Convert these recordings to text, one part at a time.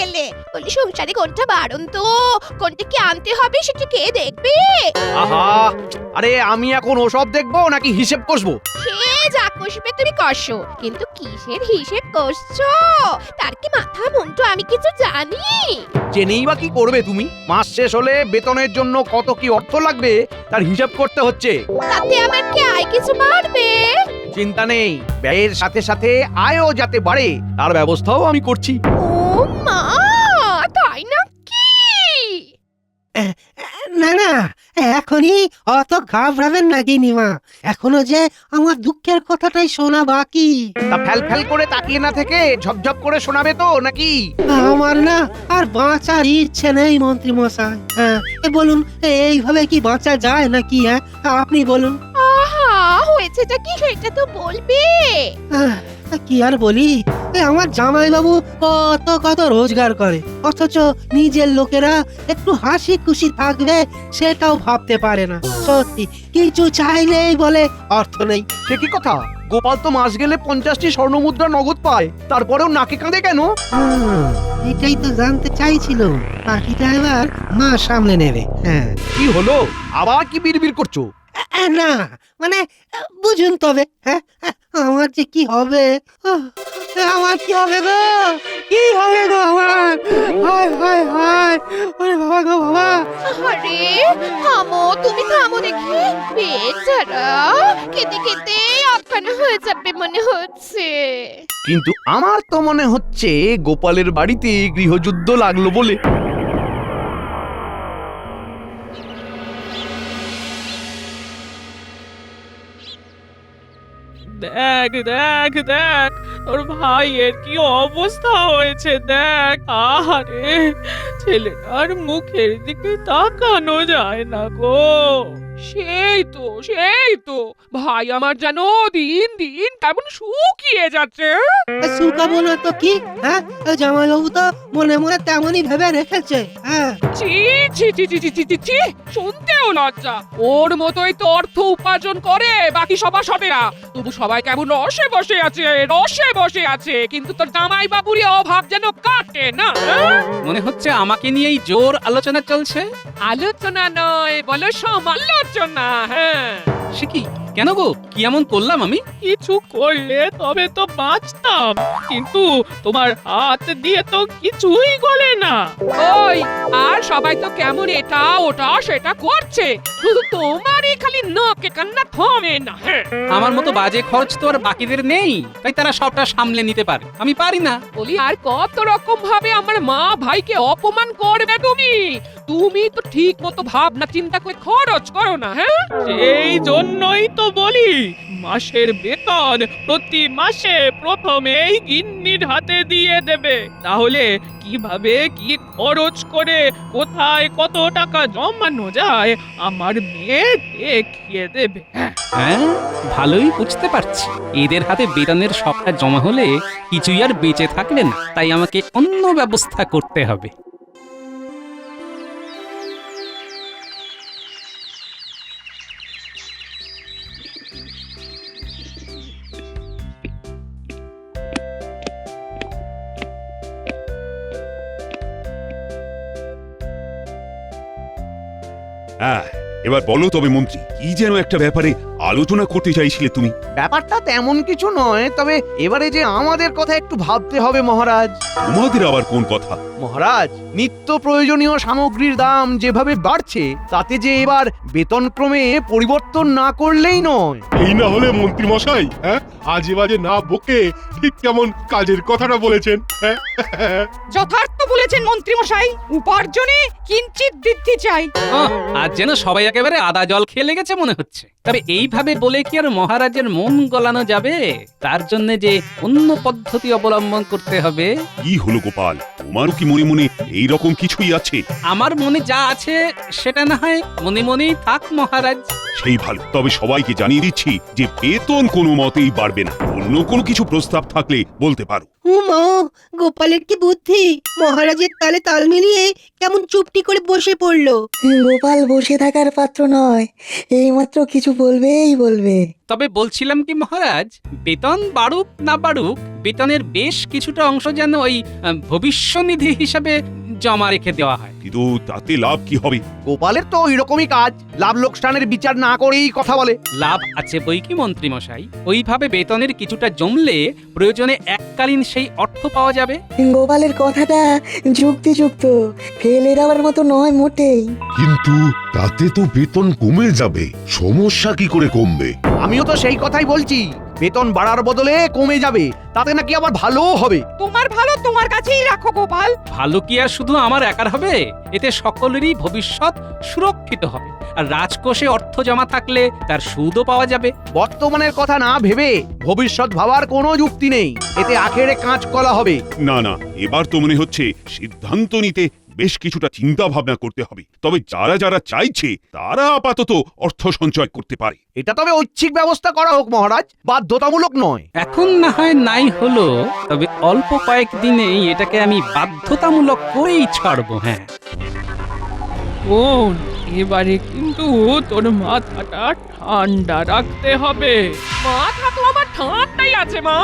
গেলে। বলি সংসারে কোনটা বারণ তো, কোনটা কি আনতে হবে সেটা কে দেখবে? আহা, আরে আমি এখন ওসব দেখবো নাকি হিসেব কষবো? সে যা কষবে তুমি কষো, কিন্তু কিসের হিসেব কষছো তার কি মাথা মুন্ডু আমি কিছু জানি? জেনেই বা কি করবে তুমি? মাস শেষ হলে বেতনের জন্য কত কি অর্থ লাগবে তার হিসাব করতে হচ্ছে। তাতে আমার কি আয় কিছু বাড়বে? চিন্তা নেই, ব্যয়ের সাথে সাথে আয়ও যাতে বাড়ে তার ব্যবস্থাও আমি করছি। ও মা, তাই নাকি? না না, এখনই অত ঘাবড়াবেন না গিনিমা। এখনো যে আমার দুঃখের কথাটাই শোনা বাকি। তা ফ্যাল ফ্যাল করে তাকিয়ে না থেকে ঝপঝপ করে শোনাবে তো নাকি? আমার না আর বাঁচার ইচ্ছে নেই মন্ত্রী মশাই। হ্যাঁ, বলুন এইভাবে কি বাঁচা যায় নাকি? হ্যাঁ, আপনি বলুন। আহা, হয়েছেটা কি সেটা তো বলবে। আহ, কি আর বলি, আমার জামাইবাবু কত কত রোজগার করে, অথচ নিজের লোকেরা একটু হাসি খুশি থাকবে সেটাও ভাবতে পারে না। সত্যি কিছু চাইলেই বলে অর্থ নেই। সে কি কথা? গোপাল তো মাস গেলে 50টি স্বর্ণমুদ্রা নগদ পায়, তারপরেও নাকে কাঁদে কেন? এটাই তো জানতে চাইছিল। বাকিটা এবার মা সামলে নেবে। হ্যাঁ, কি হলো? আবার কি বিড়বিড় করছো? না মানে বুঝুন তবে। হ্যাঁ, আমার যে কি হবে, আমার কি হবে গো, কি হবে গো আমার? হায় হায় হায়, ওরে বাবা গো বাবা। আরে থামো, তুমি থামো দেখি। বেচারা কেঁদে কেঁদে অজ্ঞান হয়ে যাবে মনে হচ্ছে। কিন্তু আমার তো মনে হচ্ছে গোপালের বাড়িতে গৃহযুদ্ধ লাগলো বলে। দেখ দেখ দেখ, তোর ভাইয়ের কি অবস্থা হয়েছে দেখ। আহারে, ছেলেটার মুখের দিকে তাকানো যায় না গো। সেই তো ভাই আমার যেন দিন দিন কেমন শুকিয়ে যাচ্ছে। শুকাবো না তো কি? হ্যাঁ, জামাইবাবু তো মনে মনে তেমনই ভেবে রেখেছে। হ্যাঁ, ছি ছি ছি ছি ছি ছি ছি ছি, শুনতেও লজ্জা। ওর মতোই তো অর্থ উপার্জন করে বাকি সভাসদেরা, তবু সবাই কেমন রসে বসে আছে, কিন্তু তোর জামাই বাবুরই অভাব যেন কাটে না। মনে হচ্ছে আমাকে নিয়েই জোর আলোচনা চলছে। আলোচনা নয়, বলো সমালোচনা। হ্যাঁ, সে কি? কেন গো, কি এমন করলাম আমি? কিছু করলে তবে তো বাঁচতাম, কিন্তু তোমার হাত দিয়ে তো কিছুই গলে না। ওই, আর সবাই তো কেমন এটা ওটা সেটা করছে, শুধু তোমারই খালি নাকে কান্না থামে না। আমার মতো বাজে খরচ তো আর বাকিদের নেই, তাই তারা সবটা সামলে নিতে পারে, আমি পারি না। বলি, আর কত রকম ভাবে আমার মা ভাইকে অপমান করবে তুমি? তুমি তো ঠিক মতো ভাবনা চিন্তা করে খরচ করো না। হ্যাঁ, সেই জন্যই তো বলি, মাসের বেতন প্রতি মাসে প্রথমেই গিন্নির হাতে দিয়ে দেবে, তাহলে কিভাবে কি খরচ করে কোথায় কত টাকা জমানো যায় আমার মেয়ে দেখিয়ে দেবে। হ্যাঁ, ভালোই বুঝতে পারছি। এদের হাতে বেতনের সবটা জমা হলে কিছুই আর বেঁচে থাকবে না, তাই আমাকে অন্য ব্যবস্থা করতে হবে। হ্যাঁ, এবার বলো তবে মন্ত্রী, কি যেন একটা ব্যাপারে আলোচনা করতে চাইছিলে তুমি? ব্যাপারটা তেমন কিছু নয়, তবে এবারে যে আমাদের কথা একটু ভাবতে হবে মহারাজ। তোমাদের আবার কোন কথা? মহারাজ, নিত্য প্রয়োজনীয় সামগ্রীর দাম যেভাবে বাড়ছে, তাতে যে এবার বেতনক্রমে পরিবর্তন না করলেই নয়। এই না হলে মন্ত্রী মশাই, হ্যাঁ, আজে বাজে না বকে ঠিক কেমন কাজের কথাটা বলেছেন। হ্যাঁ, যথার্থ বলেছেন মন্ত্রী মশাই, উপার্জনে কিঞ্চিত বৃদ্ধি চাই। আজ যেন সবাই একেবারে আদা জল খেয়ে লেগেছে মনে হচ্ছে। তবে এইভাবে বলে কি আর মহারাজের মন গলানো যাবে? তার জন্য যে অন্য পদ্ধতি অবলম্বন করতে হবে। কি হলো গোপাল, তোমারও কি মনে মনে এই রকম কিছুই আছে? আমার মনে যা আছে সেটা না হয় মনে মনেই থাক মহারাজ। সেই ভালো, তবে সবাইকে জানিয়ে দিচ্ছি যে বেতন কোনো মতেই বাড়বে না। অন্য কোনো কিছু প্রস্তাব থাকলে বলতে পারো। মা, গোপালের কি বুদ্ধি! মহারাজের তালে তাল মিলিয়ে কেমন চুপটি করে বসে পড়লো। গোপাল বসে থাকার পাত্র নয়, এইমাত্র কিছু বলবেই বলবে। তবে বলছিলাম কি মহারাজ, বেতন বাড়ুক না বাড়ুক, বেতনের বেশ কিছুটা অংশ যেন ওই ভবিষ্যনিধি হিসাবে জমা রেখে দেওয়া হয়। কিন্তু তাতে লাভ কি হবে? গোপালের তো ওই রকমই কাজ, লাভ লোকসানের বিচার না করেই কথা বলে। লাভ আছে বই কি মন্ত্রী মশাই, ওইভাবে বেতনের কিছুটা জমলে প্রয়োজনে এককালীন সেই অর্থ পাওয়া যাবে। গোপালের কথাটা যুক্তিযুক্ত, ফেলে দেওয়ার মতো নয় মোটেই। কিন্তু তাতে তো বেতন কমে যাবে, সমস্যা কি করে কমবে? আমিও তো সেই কথাই বলছি, বেতন বাড়ার বদলে কমে যাবে, তাতে নাকি আবার ভালোও হবে। তোমার ভালো তোমার কাছেই রাখো গোপাল। ভালো কি আর শুধু আমার একার হবে? এতে সকলেরই ভবিষ্যৎ সুরক্ষিত হবে, আর রাজকোষে অর্থ জমা থাকলে তার সুদও পাওয়া যাবে। বর্তমানের কথা না ভেবে ভবিষ্যৎ ভাবার কোনো যুক্তি নেই, এতে আখেরে কাঁচকলা হবে। না না, এবার তো মনে হচ্ছে সিদ্ধান্ত নিতে বেশ কিছুটা চিন্তা ভাবনা করতে হবে। তবে যারা যারা চাইছে তারা আপাতত অর্থ সঞ্চয় করতে পারে। এটা তবে ঐচ্ছিক ব্যবস্থা করা হোক মহারাজ, বাধ্যতামূলক নয়। এখন না হয় নাই হলো, তবে অল্প কয়েকদিনেই এটাকে আমি বাধ্যতামূলক করেই ছাড়বো। হ্যাঁ, শোন, এবারে কিন্তু তোর মাথাটা ঠান্ডা রাখতে হবে। মাথা তো আমার ঠান্ডাই আছে মা,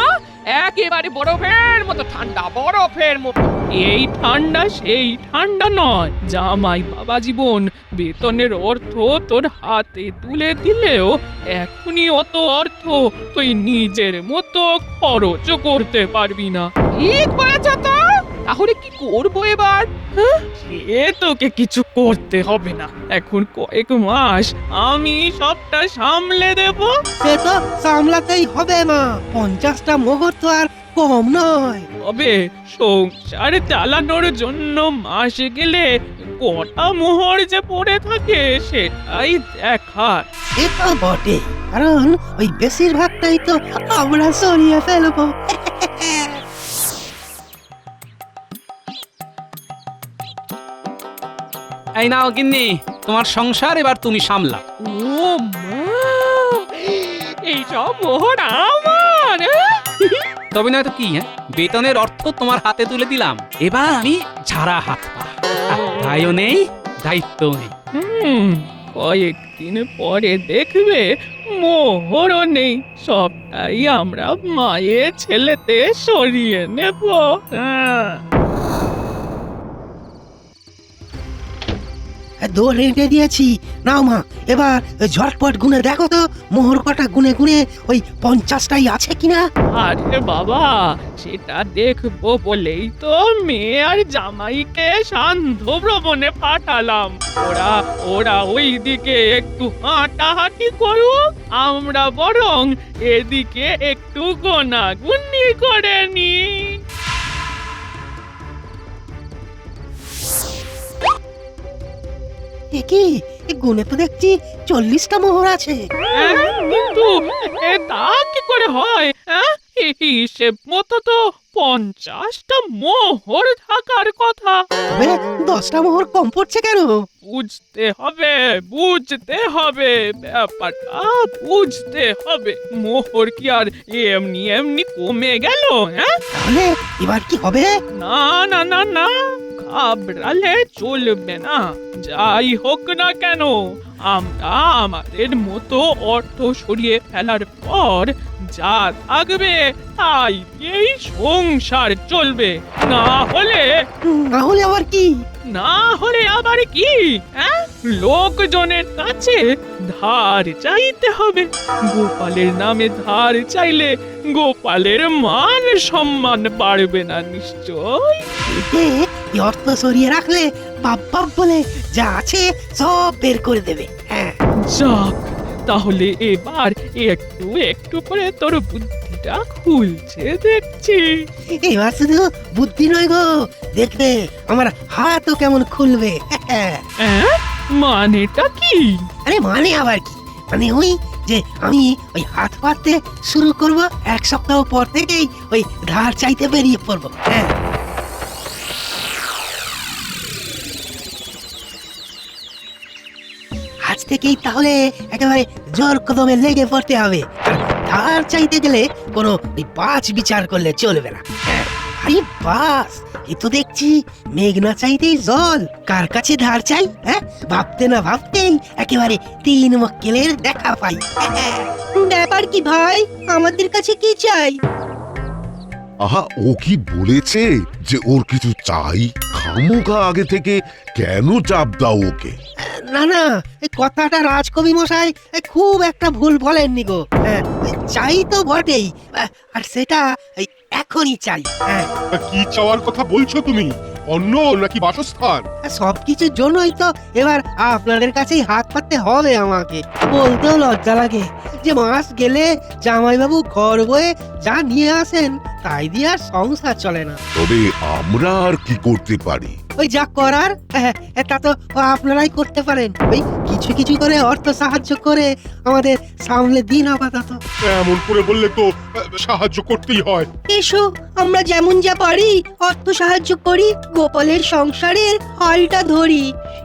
একেবারে বরফের মতো ঠান্ডা, বরফের মতো। এই ঠান্ডা সেই ঠান্ডা নয়। জামাই বাবা জীবন বেতনের অর্থ তোর হাতে তুলে দিলেও এখনই অত অর্থ তুই নিজের মতো খরচ করতে পারবি না। ঠিক বলেছ তো, তাহলে কি করবো এবার? সে তোকে কিছু করতে হবে না, এখন কয়েক মাস আমি সবটা সামলে দেব। সে তো সামলাতেই হবে মা, 50টা মোহর তো আর কম নয়। তবে সংসার চালানোর জন্য মাসে গেলে কটা মোহর যে পড়ে থাকে সেটাই দেখার। সে তো বটে, কারণ ওই বেশিরভাগটাই তো আমরা সরিয়ে ফেলবো। এই নাও গিন্নি, তোমার সংসার এবার তুমি সামলা। ও মা, এইসব মোহর আমার? তবে নয় তো কি, হ্যাঁ, বেতনের অর্থ তোমার হাতে তুলে দিলাম, এবার আমি ঝাড়া হাত পা, দায়ও নেই দায়িত্বও নেই। কয়েকদিন পরে দেখবে মোহরও নেই, সবটাই আমরা মায়ের ছেলেতে সরিয়ে নেব। দৌড় রেঁটে দিয়েছি, নাও মা, এবার ঝটপট গুনে দেখো তো মোহর কটা গুনে গুনে ওই 50টাই আছে কিনা। আরে বাবা, সেটা দেখবো বলেই তো মেয়ে আর জামাইকে সান্ধ্য ভ্রমণে পাঠালাম। ওরা ওই দিকে একটু হাঁটাহাঁটি করুক, আমরা বরং এদিকে একটু গোনাগুনি করে নি। কি গুনে তো দেখছি 40টা মোহর আছে। কিন্তু তা কি করে হয়? হিসেব মতো তো 50টা মোহর থাকার কথা। তবে 10টা মোহর কম পড়ছে কেন? বুঝতে হবে ব্যাপারটা, বুঝতে হবে। মোহর কি আর এমনি এমনি কমে গেল? হ্যাঁ, তাহলে এবার কি হবে? না না না না, ঘাবড়ালে চলবে না। যাই হোক না কেন, আমরা আমাদের মতো অর্থ সরিয়ে ফেলার পর যা থাকবে তাই এই সংসার চলবে। না হলে আবার কি? না হলে আবার কি? লোকজনের কাছে ধার চাইতে হবে। গোপালের নামে ধার চাইলে গোপালের মান সম্মান বাড়বে না নিশ্চয়। এই অর্থ সরিয়ে রাখলে বাপ বাপ বলে যা আছে সব বের করে দেবে। হ্যাঁ, যাক, তাহলে এবার একটু একটু করে তোর বুদ্ধিটা খুলছে দেখছি। এবার শুধু বুদ্ধি নয় গো, দেখবে আমার হাতও কেমন খুলবে। মানেটা কি? আরে মানে আবার কি, মানে ওই যে আমি ওই হাত পাততে শুরু করব, 1 সপ্তাহ পর থেকেই ওই ধার চাইতে বেরিয়ে পড়বো। হ্যাঁ, আজ থেকেই তাহলে একেবারে জোর কদমে লেগে পড়তে হবে। আর ধার চাইতে গেলে কোনো বাছ বিচার করলে চলবে না। আরে বাস, এ তো দেখছি মেঘ না চাইতেই জল। কার কাছে ধার চাই? হ্যাঁ, ভাবতে না ভাবতেই একেবারে 3 মক্কেলের দেখা পাই। ব্যাপার কি ভাই, আমাদের কাছে কি চাই? আহা, ও কি বলেছে যে ওর কিছু চাই? খামোখা আগে থেকে কেন চাপ দাও ওকে? না না, এই কথাটা রাজকবি মশাই খুব একটা ভুল বলেননি গো। চাই তো বটেই, আর সেটা এখনই চাই। কি চাওয়ার কথা বলছো তুমি? অন্ন নাকি বাসস্থান? সবকিছুর জন্যই তো এবার আপনাদের কাছেই হাত পাততে হবে আমাকে। বলতেও লজ্জা লাগে যে মাস গেলে জামাইবাবু ঘর বয়ে যা নিয়ে আসেন তাই দিয়ে আর সংসার চলে না। তবে আমরা আর কি করতে পারি? ওই যা করার তা তো আপনারাই করতে পারেন। ওই কিছু কিছু করে অর্থ সাহায্য করে আমাদের সামলে দিন আপাতত। এমন করে বললে তো সাহায্য করতেই হয়। এসো আমরা যেমন যা পারি অর্থ সাহায্য করি, গোপালের সংসারের হালটা ধরি।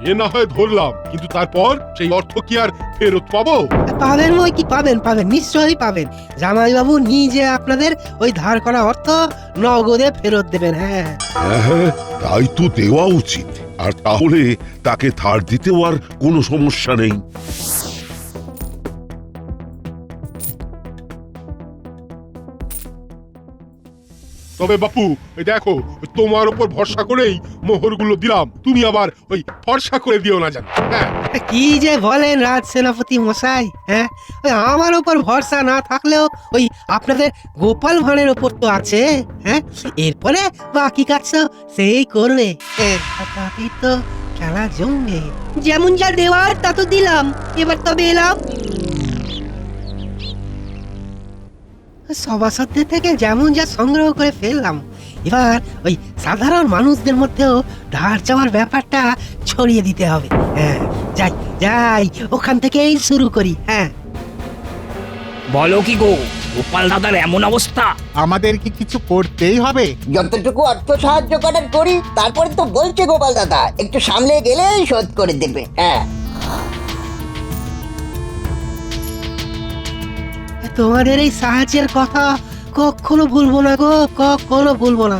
এ না হয় ধরলাম, কিন্তু তারপর সেই অর্থ কি আর ফেরত পাবো? পাবেন ওই কি পাবেন, পাবেন নিশ্চয়ই পাবেন। জামাইবাবু নিজে আপনাদের ওই ধার করা অর্থ নগদে ফেরত দেবেন। হ্যাঁ হ্যাঁ, তাই তো দেওয়া উচিত। আর তাহলে তাকে ধার দিতেও আর কোনো সমস্যা নেই। তবে বাপু, ওই দেখো, ওই তোমার উপর ভরসা করেই মোহরগুলো দিলাম, তুমি আবার ওই ফর্সা করে দিও না জানো। হ্যাঁ, কি যে বলেন রাজ সেনাপতি মশাই। হ্যাঁ, ওই আমার উপর ভরসা না থাকলেও ওই আপনাদের গোপাল ভাঁড়ের ওপর তো আছে। হ্যাঁ, এরপরে বাকি কাজ তো সেই করবে। তাতেই তো খেলা জমবে। যেমন যা দেওয়ার তা তো দিলাম, এবার তবে এলাম। সভাসদদের থেকে যেমন যা সংগ্রহ করে ফেললাম, এবার ওই সাধারণ মানুষদের মধ্যেও ধার চাওয়ার ব্যাপারটা ছড়িয়ে দিতে হবে। হ্যাঁ, যাই যাই, ওখান থেকেই শুরু করি। হ্যাঁ, বলো কি গো, গোপাল দাদার এমন অবস্থা? আমাদের কি কিছু করতেই হবে? যতটুকু অর্থ সাহায্য করার করি, তারপরে তো বলছে গোপাল দাদা একটু সামলে গেলেই শোধ করে দেবে। হ্যাঁ, তোমাদের এই সাহায্যের কথা কখনো ভুলবো না গো, কখনো ভুলবো না।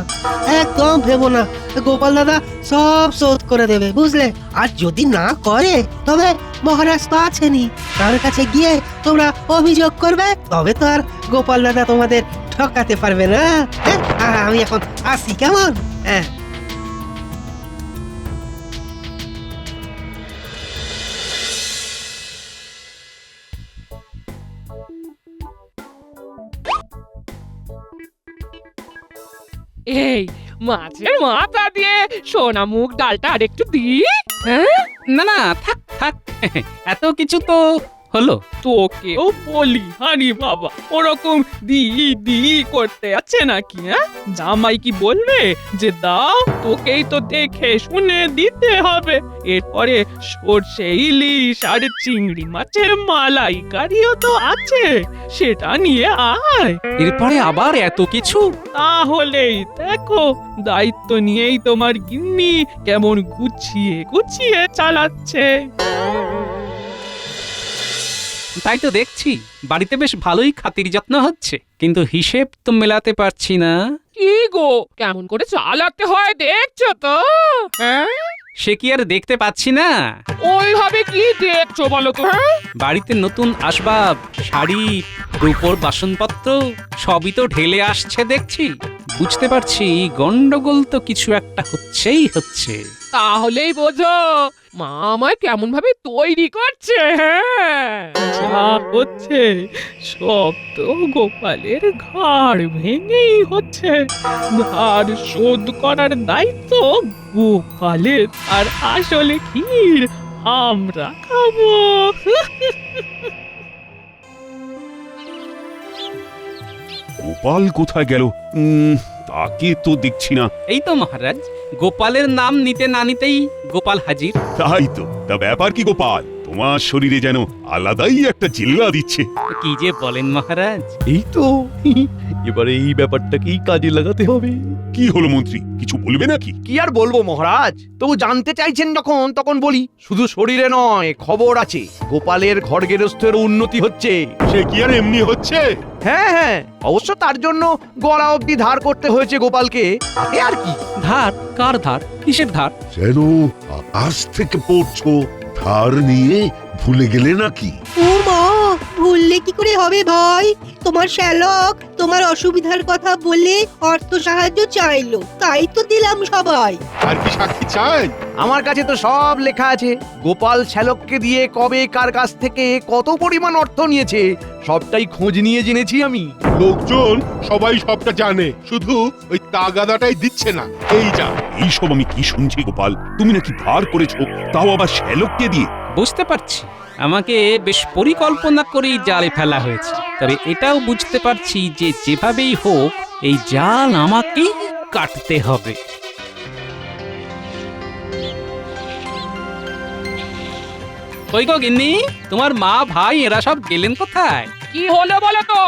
একদম ভেবো না, গোপাল দাদা সব শোধ করে দেবে, বুঝলে? আর যদি না করে তবে মহারাজ তো আছেনই, তার কাছে গিয়ে তোমরা অভিযোগ করবে, তবে তো আর গোপাল দাদা তোমাদের ঠকাতে পারবে না। হ্যাঁ, আমি এখন আসি, কেমন? হ্যাঁ। এই মাছের মাথা দিয়ে সোনা মুগ ডালটা আর একটু দিই। হ্যাঁ, না না, থাক থাক, এত কিছু তো হলো। তোকেও বলি হানি বাবা, ওরকম দি দি করতে আছে নাকি? হ্যাঁ, জামাই কি বলবে যে দাও? তোকেই তো দেখে শুনে দিতে হবে। এরপরে সর্ষে ইলিশ আর চিংড়ি মাছের মালাইকারিও তো আছে, সেটা নিয়ে আয়। এরপরে আবার এত কিছু? তাহলেই দেখো, দায়িত্ব নিয়েই তোমার গিন্নি কেমন গুছিয়ে গুছিয়ে চালাচ্ছে। তাই তো দেখছি, বাড়িতে বেশ ভালোই খাতির যত্ন হচ্ছে, কিন্তু হিসেব তো মেলাতে পারছি না। কি গো, কেমন করে চালাতে হয় দেখছো তো? হ্যাঁ, সে কি আর দেখতে পাচ্ছি না? ওইভাবে কি দেখছো বলো তো? হ্যাঁ, বাড়িতে নতুন আসবাব, শাড়ি, রূপোর বাসনপত্র সবই তো ঢেলে আসছে দেখছি। বুঝতে পারছি গন্ডগোল তো কিছু একটা হচ্ছেই হচ্ছে। তাহলেই বোঝো মা আমায় কেমন ভাবে তৈরি করছে। হ্যাঁ, যা হচ্ছে সব তো গোপালের ঘাড় ভেঙেই হচ্ছে। ধার শোধ করার দায়িত্ব গোপালের, আর আসলে ক্ষীর আমরা খাবো। গোপাল কোথায় গেল? তাকে তো দেখছি না। এই তো মহারাজ, গোপালের নাম নিতে না নিতেই গোপাল হাজির। তাই তো, তা ব্যাপার কি গোপাল? তোমার শরীরে যেন আলাদাই একটা জিল্লা দিচ্ছে। কি যে বলেন মহারাজ। এই তো, এবারে এই ব্যাপারটাকেই কাজে লাগাতে হবে। কি হলো মন্ত্রী, কিছু বলবে নাকি? কি আর বলবো মহারাজ, তবু জানতে চাইছেন যখন তখন বলি। শুধু শরীরে নয়, খবর আছে, গোপালের ঘর গেরস্থের উন্নতি হচ্ছে। সে কি আর এমনি হচ্ছে? হ্যাঁ হ্যাঁ, অবশ্য তার জন্য গলা অবধি ধার করতে হয়েছে গোপালকে। তাতে আর কি? ধার? কার ধার? কিসের ধার? যেন আকাশ থেকে পড়ছো, ধার নিয়ে ভুলে গেলে নাকি? ও মা, ভুললে কি করে হবে ভাই? তোমার শ্যালক তোমার অসুবিধার কথা বলে অর্থ সাহায্য চাইলো, তাই তো দিলাম সবাই। আর কি সাক্ষী চাই? আমার কাছে তো সব লেখা আছে। গোপাল শ্যালককে দিয়ে কবে কার কাছ থেকে কত পরিমাণ অর্থ নিয়েছে সবটাই খোঁজ নিয়ে জেনেছি আমি। লোকজন সবাই সবটা জানে, শুধু ওই তাগাদাটাই দিচ্ছে না, এই যা। এইসব আমি কি শুনছি গোপাল? তুমি নাকি ধার করেছো, তাও আবার শ্যালককে দিয়ে? বুঝতে পারছি আমাকে বেশ পরিকল্পনা করেই জালে ফেলা হয়েছে, তবে এটাও বুঝতে পারছি যে যেভাবেই হোক এই জাল আমাকেই কাটতে হবে। কই গো গিন্নি, তোমার মা ভাই এরা সব গেলেন কোথায়? কি হলো বলো তো?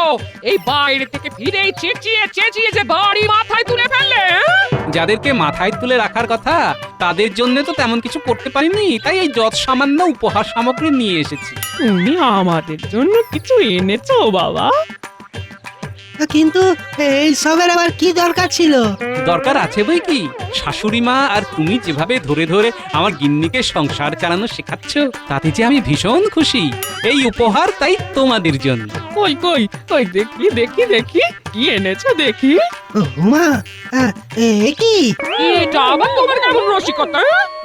এই বাইরে থেকে ফিরেই চেঁচিয়ে চেঁচিয়ে যে বাড়ি মাথায় তুলে ফেললে, হ্যাঁ? যাদেরকে মাথায় তুলে রাখার কথা তাদের জন্য তো তেমন কিছু করতে পারিনি, তাই এই যত সামান্য উপহার সামগ্রী নিয়ে এসেছি। তুমি আমাদের জন্য কিছু এনেছো বাবা? কিন্তু এই সবের আবার কি দরকার ছিল? দরকার আছে বই কি, শাশুড়ি মা আর তুমি যেভাবে ধরে ধরে আমার গিন্নিকে সংসার চালানো শেখাচ্ছ তাতে যে আমি ভীষণ খুশি। এই উপহার তাই তোমাদের জন্য। কই কই কই, দেখি দেখি দেখি, কি এনেছো দেখি। মা, এ কি? এটা আবার তোমার কেমন রসিকতা?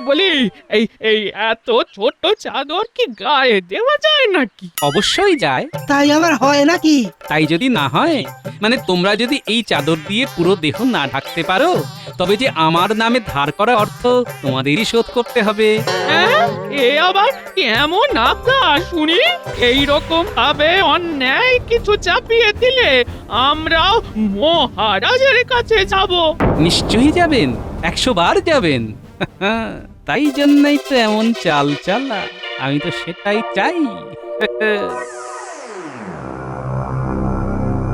বলি, এই এই এত ছোট চাদর কি গায়ে দেওয়া যায় নাকি? অবশ্যই যায়। তাই আবার হয় নাকি? তাই যদি না হয়, মানে তোমরা যদি এই চাদর দিয়ে পুরো দেহ না ঢাকতে পারো, তবে যে আমার নামে ধার করা অর্থ তোমাদেরই শোধ করতে হবে। হ্যাঁ, এ আবার কেমন আবদার শুনি? এই রকম ভাবে অন্যায় কিছু চাপিয়ে দিলে আমরাও মহারাজের কাছে যাব। নিশ্চয়ই যাবেন, 100 বার যাবেন। তাই জন্যই তো এমন চাল চালা, আমি তো সেটাই চাই।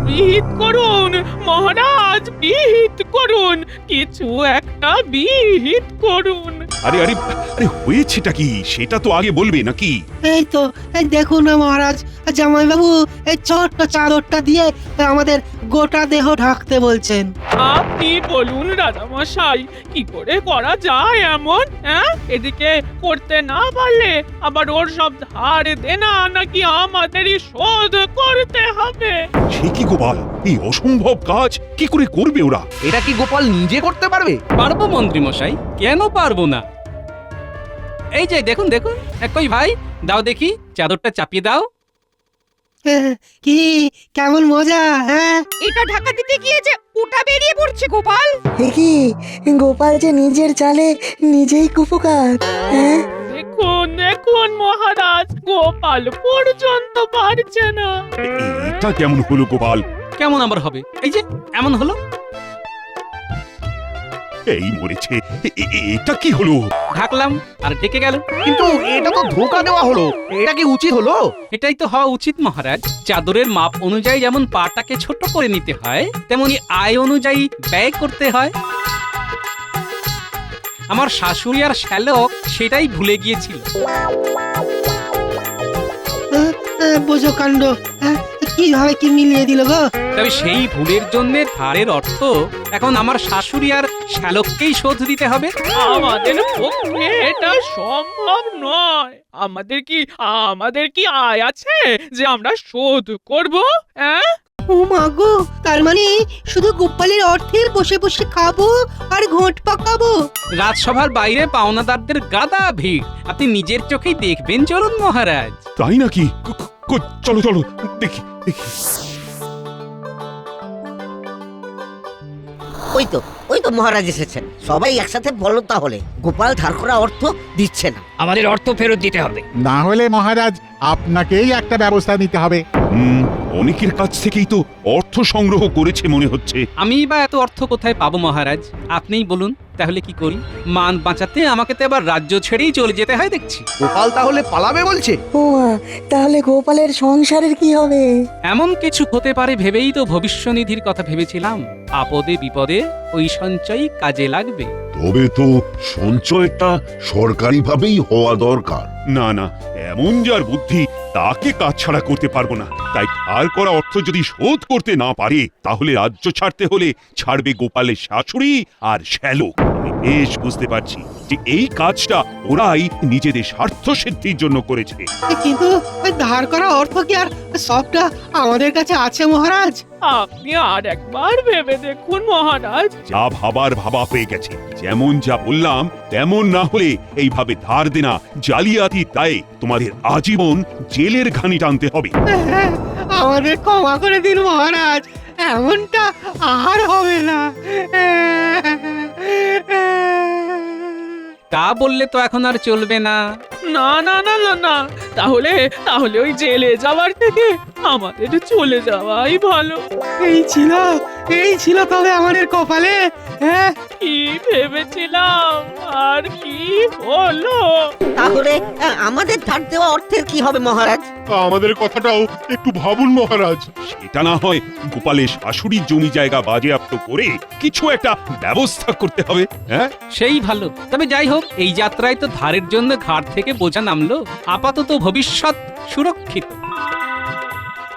বিহিত করুন মহারাজ, বিহিত করুন, কিছু একটা বিহিত করুন। আরে আরে আরে, হয়েছেটা কি সেটা তো আগে বলবে নাকি? এই তো, এই দেখুন না মহারাজ, জামাইবাবু এই ছোট্ট চাদরটা দিয়ে আমাদের গোটা দেহ ঢাকতে বলছেন। আপনি বলুন রাজামশাই, কি করে করা যায় এমন? হ্যাঁ, এদিকে করতে না পারলে আবার ওর সব ধার দেনা নাকি আমাদেরই শোধ করতে হবে। সে কি গোপাল, এই অসম্ভব কাজ কি করে করবে ওরা? এটা কি গোপাল নিজে করতে পারবে? পারবো মন্ত্রী মশাই, কেন পারবো না? এই যে দেখুন দেখুন, কই ভাই, দাও দেখি চাদরটা চাপিয়ে দাও। কি কেমন মজা? হ্যাঁ, এটা ঢাকা দিতে গিয়ে যে ওটা বেরিয়ে পড়ছে গোপাল। কি গোপাল যে নিজের চালে নিজেই কুপোকাত। হ্যাঁ, দেখুন দেখুন মহারাজ, গোপাল পর্যন্ত পারছে না। এটা কেমন হলো গোপাল? কেমন আবার হবে? এই যে এমন হলো। এই মরেছে, এটা কি হলো? ঢাকলাম আর ঢেকে গেল। কিন্তু এটা তো ধোঁকা দেওয়া হলো, এটা কি উচিত হলো? এটাই তো হওয়া উচিত মহারাজ। চাদরের মাপ অনুযায়ী যেমন পাটাকে ছোট করে নিতে হয়, তেমনি আয় অনুযায়ী ব্যয় করতে হয়। আমার শাশুড়ি আর শ্যালক সেটাই ভুলে গিয়েছিল। বোঝো কাণ্ড, কিভাবে কি মিলিয়ে দিল গো? তবে সেই ভুলের জন্য ধারের অর্থ এখন আমার শাশুড়ি আর শ্যালককেই শোধ দিতে হবে। আমাদের পক্ষে এটা সম্ভব নয়। আমাদের কি আয় আছে যে আমরা শোধ করব? হ্যাঁ, ও মা গো, তার মানে শুধু গোপালের অর্থে বসে বসে খাবো আর ঘোঁট পাকাবো? রাজসভার বাইরে পাওনাদারদের গাদা ভিড়, আপনি নিজের চোখেই দেখবেন। চলুন মহারাজ। তাই নাকি? চলো চলো দেখি দেখি। ওই তো মহারাজ এসেছেন। সবাই একসাথে বলো তাহলে, গোপাল ধার করা অর্থ দিচ্ছে না। আমাদের অর্থ ফেরত দিতে হবে। না হলে মহারাজ আপনাকেই একটা ব্যবস্থা নিতে হবে। অনেকের কাছ থেকেই তো অর্থ সংগ্রহ করেছে মনে হচ্ছে। আমি বা এত অর্থ কোথায় পাবো মহারাজ? আপনিই বলুন তাহলে কি করি? মান বাঁচাতে আমাকে তো এবার রাজ্য ছেড়েই চলে যেতে হয় দেখছি। গোপাল তাহলে পালাবে বলছে? ও তাহলে গোপালের সংসারের কি হবে? এমন কিছু হতে পারে ভেবেই তো ভবিষ্যনিধির কথা ভেবেছিলাম। আপদে বিপদে ওই সঞ্চয় কাজে লাগবে। তবে তো সঞ্চয়টা সরকারিভাবেই হওয়া দরকার। না না, এমন যার বুদ্ধি তাকে কাজ ছাড়া করতে পারবো না। তাই ধার করা অর্থ যদি শোধ করতে না পারে, তাহলে রাজ্য ছাড়তে হলে ছাড়বে গোপালের শাশুড়ি আর শ্যালক। আমি বেশ বুঝতে পারছি যে এই কাজটা ওরাই নিজেদের স্বার্থ সিদ্ধির জন্য করেছে। কিন্তু ওই ধার করা অর্থ কি আর সবটা আমাদের কাছে আছে মহারাজ? আপনি আর একবার ভেবে দেখুন মহারাজ। যা ভাবার ভাবা হয়ে গেছে। যেমন যা বললাম তেমন না হলে এইভাবে ধার দেনা জালিয়াতি দায়ে তোমাদের আজীবন জেলের ঘানি টানতে হবে। আমাদের ক্ষমা করে দিন মহারাজ, এমনটা আর হবে না। তা বললে তো এখন আর চলবে না। না না না না না, তাহলে তাহলে ওই জেলে যাওয়ার থেকে আমাদের চলে যাওয়াই ভালো। এই ছিল তবে আমাদের কপালে। হ্যাঁ, কি ভেবেছিলাম আর কি হলো। তাহলে আমাদের ধার দেওয়া অর্থের কি হবে মহারাজ? আমাদের কথাটাও একটু ভাবুন মহারাজ। সেটা না হয় গোপালের শাশুড়ির জমি জায়গা বাজেয়াপ্ত করে কিছু একটা ব্যবস্থা করতে হবে। হ্যাঁ, সেই ভালো। তবে যাই হোক, এই যাত্রায় তো ধারের জন্য ঘাট থেকে বোঝা নামলো, আপাতত ভবিষ্যৎ সুরক্ষিত।